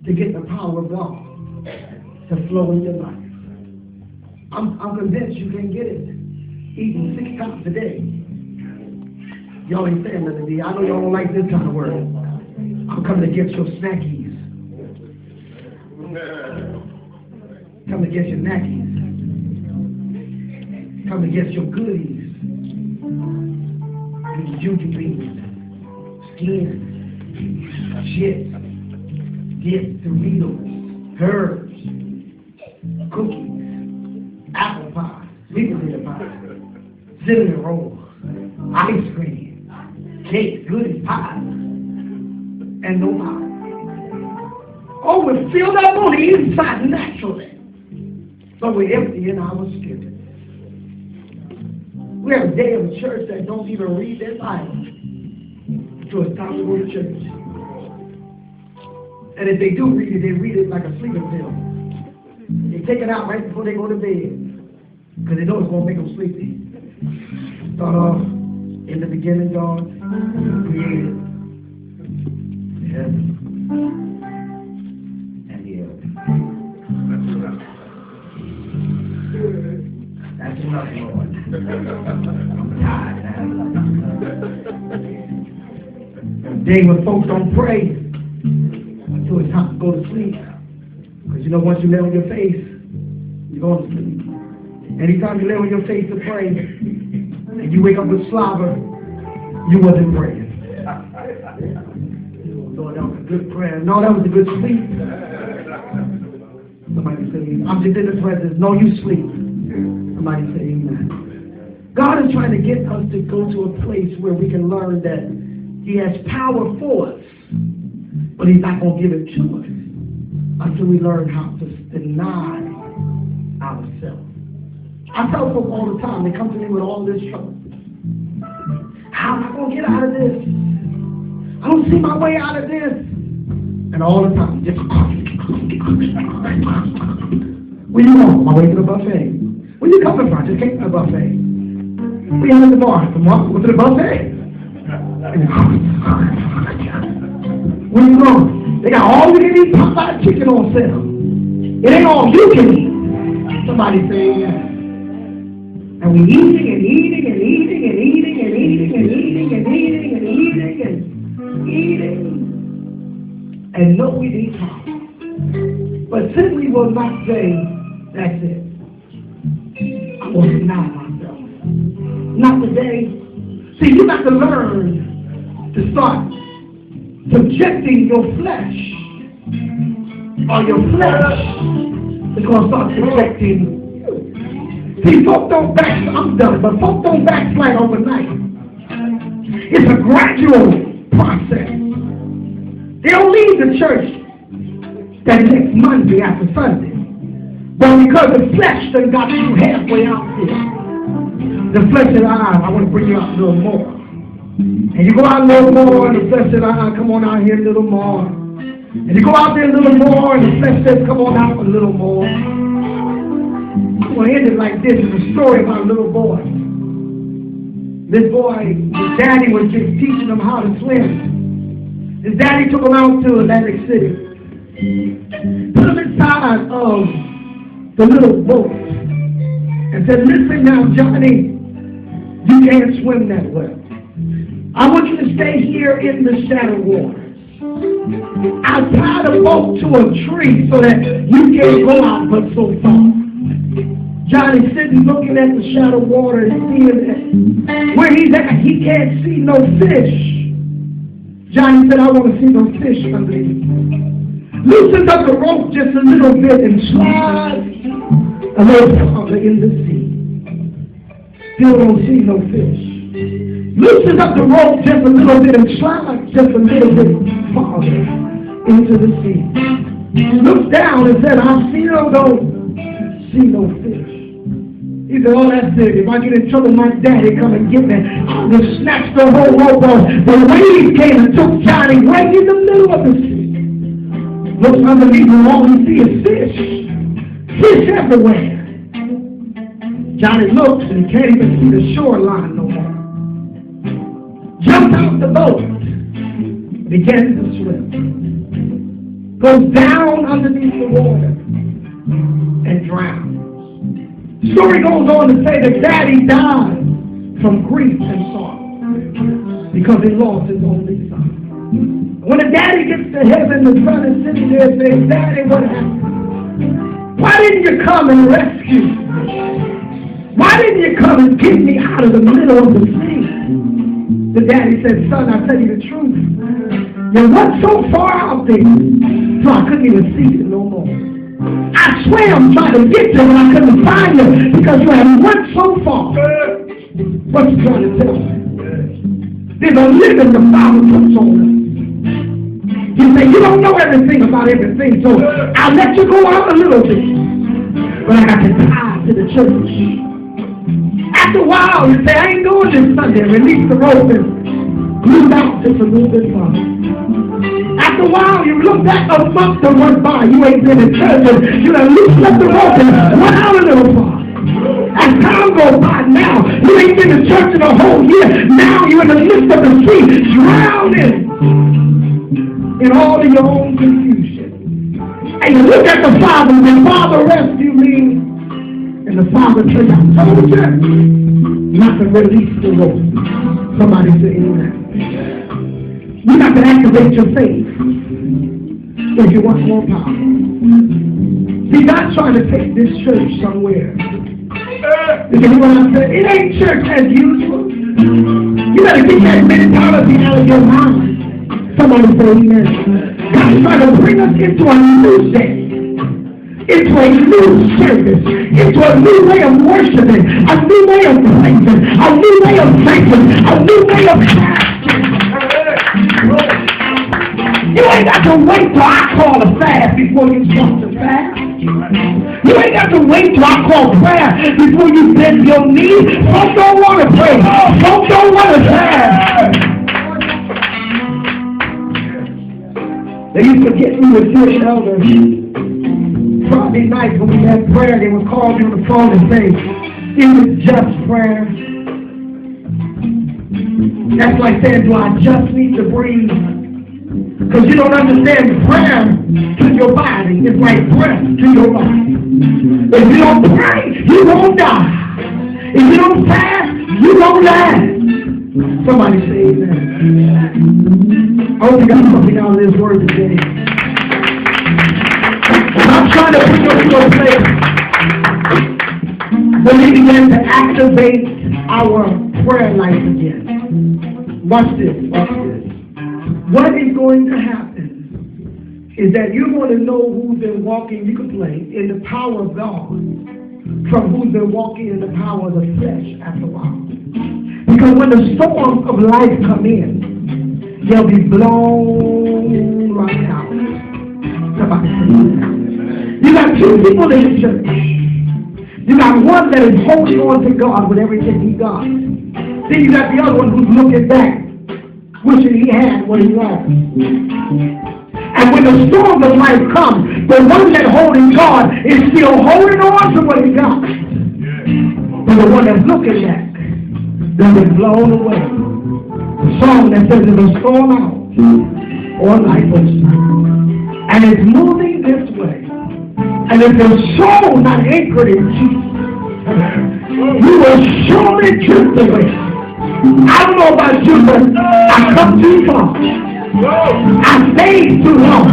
to get the power of God to flow in your life. I'm convinced you can get it eating 6 times a day. Y'all ain't saying nothing to me. I know y'all don't like this kind of word. I'm coming to get your snackies. Come to get your knackies. Come to get your goodies. These juju beans, skins, chips, dips, Doritos, herbs, cookies, apple pie, sweet potato pie, cinnamon rolls, ice cream, cakes, goodies, pies, and no pie. Oh, we're filled up on the inside naturally, but we're empty in our spirit. We have a day of a church that don't even read their Bible until it's time to go to church. And if they do read it, they read it like a sleeping pill. They take it out right before they go to bed because they know it's going to make them sleepy. Start off, in the beginning, God created the heaven and the earth. That's enough, Lord. I'm tired now. A day when folks don't pray until it's time to go to sleep. Because you know, once you lay on your face, you're going to sleep. Anytime you lay on your face to pray, and you wake up with slobber, you wasn't praying. Lord, that was a good prayer. No, that was a good sleep. Somebody say, I'm just in the presence. No, you sleep. Somebody say amen. God is trying to get us to go to a place where we can learn that He has power for us, but He's not going to give it to us until we learn how to deny ourselves. I tell folks all the time, they come to me with all this trouble. How am I going to get out of this? I don't see my way out of this. And all the time, just where you going? My way to the buffet. Where you coming from? Just came to the buffet. Where you having tomorrow? Tomorrow? Go to the buffet? Where you going? They got all you can eat Popeye chicken on sale. It ain't all you can eat. Somebody say, yeah. And we eating and eating and eating and eating and eating and eating and eating and eating and eating. And no, we didn't talk. But simply will not say, that's it. I'm going to deny myself. Not today. See, you got to learn to start subjecting your flesh. Or your flesh is going to start subjecting you. See, folk don't backslide. I'm done, but folk don't backslide overnight. It's a gradual process. They don't leave the church that next Monday after Sunday. But because the flesh done got you halfway out there. The flesh said, I want to bring you out a little more. And you go out a little more, and the flesh said, come on out here a little more. And you go out there a little more, and the flesh says, come on out a little more. I'm going to end it like this. It's a story about a little boy. This boy, his daddy was just teaching him how to swim. His daddy took him out to Atlantic City. Put him inside of the little boat. And said, listen now, Johnny, you can't swim that well. I want you to stay here in the shallow waters. I'll tie the boat to a tree so that you can't go out but so far. Johnny's sitting looking at the shallow water and seeing that where he's at, he can't see no fish. Johnny said, I want to see no fish underneath. Loosens up the rope just a little bit and slides a little farther in the sea. Still don't see no fish. Loosens up the rope just a little bit and slides just a little bit farther into the sea. Looks down and said, I still don't see no fish. He said, oh, that's it. If I get in trouble, my daddy come and get me. I'll just snatch the whole rope off. The wave came and took Johnny right in the middle of the sea. Looks underneath him, all he sees is fish. Fish everywhere. Johnny looks and he can't even see the shoreline no more. Jumped out the boat. Began to swim. goes down underneath the water and drowns. The story goes on to say that daddy died from grief and sorrow because he lost his only son. When the daddy gets to heaven, the son is sitting there saying, Daddy, what happened? Why didn't you come and rescue me? Why didn't you come and get me out of the middle of the sea? The daddy said, son, I tell you the truth. You went so far out there, so I couldn't even see you no more. I swam trying to get you, and I couldn't find you because you had went so far. What you trying to tell me? There's a living the Bible puts on us. He said, you don't know everything about everything, so I'll let you go out a little bit. But I got to tie to the church. After a while, you say, I ain't going this Sunday. Release the rope and move out just a little bit farther. After a while, you look back a month that went by. You ain't been in church, and you done loosed up the rope and went out a little farther. As time goes by now, you ain't been to church in a whole year. Now you're in the midst of the sea, drowning in all of your own confusion. And you look at the Father, and the Father rescue me. And the Father says, I told you not to release the rope. Somebody say amen. You got to activate your faith if you want more power. See, God's trying to take this church somewhere. You can hear what I'm saying? It ain't church as usual. You got to get that mentality out of your mind. Somebody say amen. God's trying to bring us into a new day. Into a new service, into a new way of worshiping, a new way of praising, a new way of thanking, a new way of fasting. You ain't got to wait till I call a fast before you start to fast. You ain't got to wait till I call prayer before you bend your knee. Some don't want to pray. Some don't want to fast. They used to get me with Jewish elders. Friday night when we had prayer, they would call me on the phone and say, is it just prayer? That's like saying, do I just need to breathe? Because you don't understand, prayer to your body is like breath to your body. If you don't pray, you won't die. If you don't fast, you won't last. Somebody say amen. I hope you got something out of this word today. I'm trying to put you to a place where we begin to activate our prayer life again. Watch this, watch this. What is going to happen is that you're going to know who's been walking, you can play, in the power of God from who's been walking in the power of the flesh after a while. Because when the storms of life come in, they'll be blown right out. Somebody say that. You got two people in the church. You got one that is holding on to God with everything he got. Then you got the other one who's looking back, wishing he had what he lost. And when the storms of life come, the one that's holding God is still holding on to what he got. But the one that's looking back, they'll be blown away. The song that says, it'll storm out or life will stop. And it's moving this way. And if your soul not anchored in Jesus, you will surely drift away. I don't know about you, but I come too far. I stayed too long.